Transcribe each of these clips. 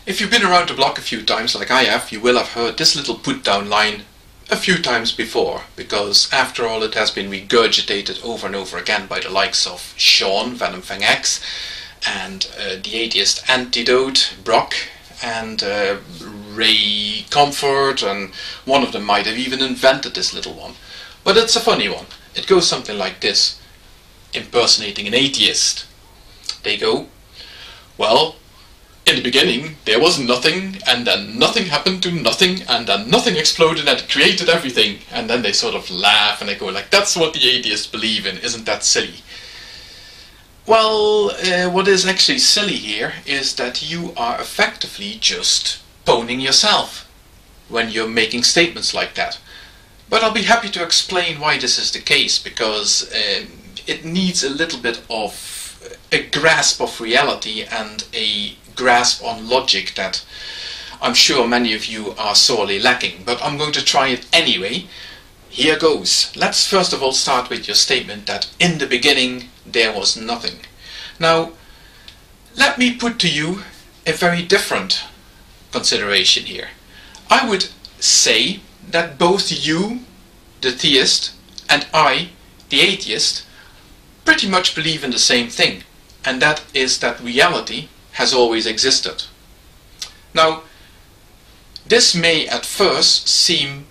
If you've been around the block a few times, like I have, you will have heard this little put-down line a few times before, because after all it has been regurgitated over and over again by the likes of Sean, VenomFangX, and the Atheist Antidote, Brock, and Ray Comfort, and one of them might have even invented this little one. But it's a funny one. It goes something like this, impersonating an atheist. They go, well, in the beginning there was nothing, and then nothing happened to nothing, and then nothing exploded and it created everything. And then they sort of laugh and they go like, that's what the atheists believe in, isn't that silly? Well, what is actually silly here is that you are effectively just pwning yourself when you're making statements like that. But I'll be happy to explain why this is the case, because it needs a little bit of a grasp of reality and a grasp on logic that I'm sure many of you are sorely lacking. But I'm going to try it anyway. Here goes. Let's first of all start with your statement that in the beginning there was nothing. Now, let me put to you a very different consideration here. I would say that both you, the theist, and I, the atheist, pretty much believe in the same thing, and that is that reality has always existed. Now, this may at first seem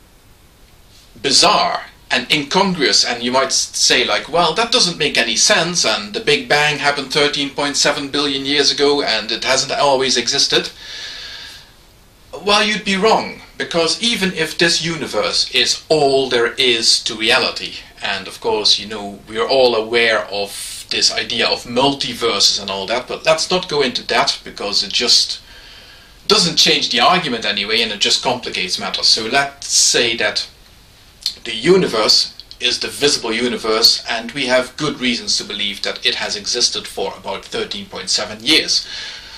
bizarre and incongruous, and you might say like, well, that doesn't make any sense, and the Big Bang happened 13.7 billion years ago and it hasn't always existed. Well, you'd be wrong, because even if this universe is all there is to reality, and of course, you know, we are all aware of this idea of multiverses and all that, but let's not go into that because it just doesn't change the argument anyway, and it just complicates matters. So let's say that the universe is the visible universe, and we have good reasons to believe that it has existed for about 13.7 years.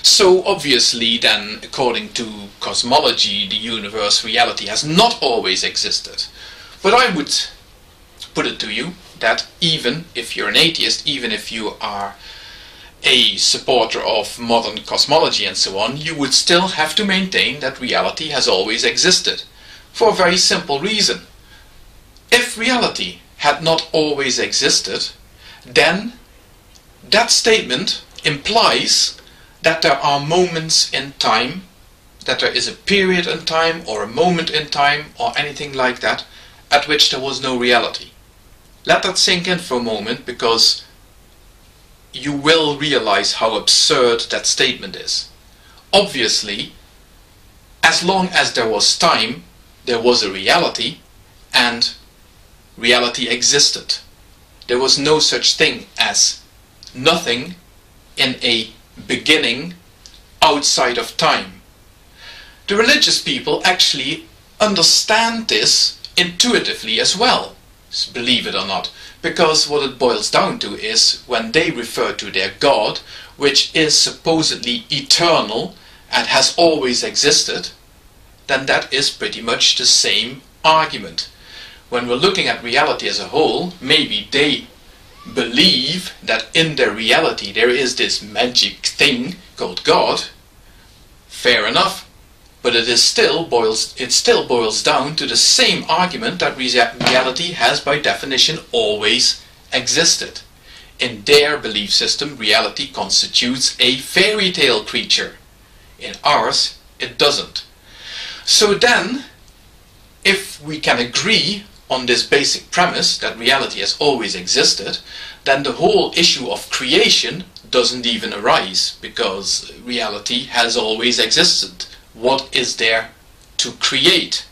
So obviously then, according to cosmology, the universe, reality, has not always existed. But I would put it to you that even if you're an atheist, even if you are a supporter of modern cosmology and so on, you would still have to maintain that reality has always existed. For a very simple reason. If reality had not always existed, then that statement implies that there are moments in time, that there is a period in time or a moment in time or anything like that at which there was no reality. Let that sink in for a moment, because you will realize how absurd that statement is. Obviously, as long as there was time, there was a reality, and reality existed. There was no such thing as nothing in a beginning outside of time. The religious people actually understand this intuitively as well, believe it or not, because what it boils down to is when they refer to their God, which is supposedly eternal and has always existed, then that is pretty much the same argument. When we're looking at reality as a whole, maybe they believe that in their reality there is this magic thing called God. Fair enough, but it still boils down to the same argument that reality has by definition always existed. In their belief system, reality constitutes a fairy tale creature. In ours, it doesn't. So then, if we can agree on this basic premise that reality has always existed, then the whole issue of creation doesn't even arise, because reality has always existed. What is there to create?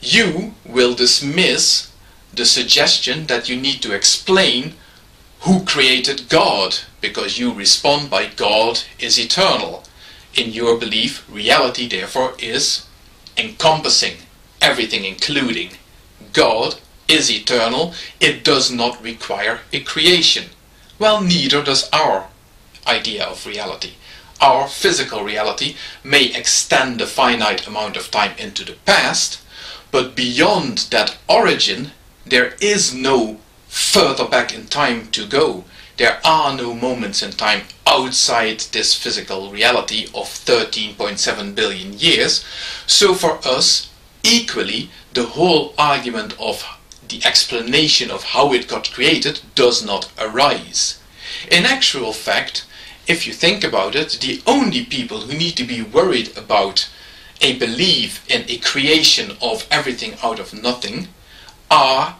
You will dismiss the suggestion that you need to explain who created God, because you respond by God is eternal. In your belief, reality therefore is encompassing, everything including. God is eternal, it does not require a creation. Well, neither does our idea of reality. Our physical reality may extend a finite amount of time into the past, but beyond that origin, there is no further back in time to go. There are no moments in time outside this physical reality of 13.7 billion years. So for us, equally, the whole argument of the explanation of how it got created does not arise. In actual fact, if you think about it, the only people who need to be worried about a belief in a creation of everything out of nothing are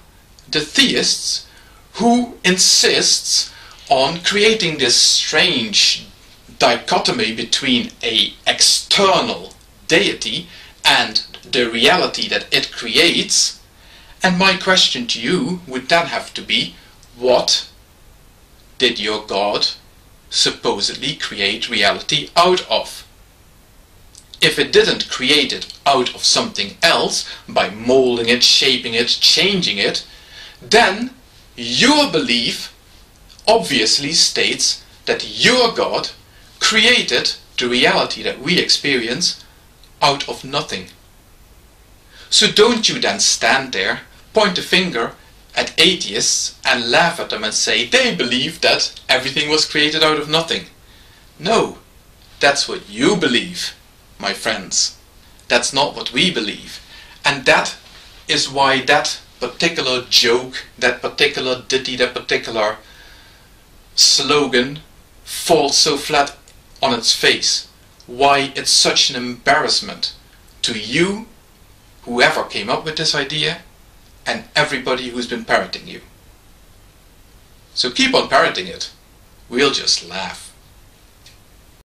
the theists, who insists on creating this strange dichotomy between an external deity and the reality that it creates. And my question to you would then have to be, what did your God supposedly create reality out of? If it didn't create it out of something else, by molding it, shaping it, changing it, then your belief obviously states that your God created the reality that we experience out of nothing. So don't you then stand there, point a finger at atheists and laugh at them and say they believe that everything was created out of nothing. No, that's what you believe, my friends. That's not what we believe. And that is why that particular joke, that particular ditty, that particular slogan falls so flat on its face. Why it's such an embarrassment to you, whoever came up with this idea, and everybody who's been parroting you. So keep on parroting it. We'll just laugh.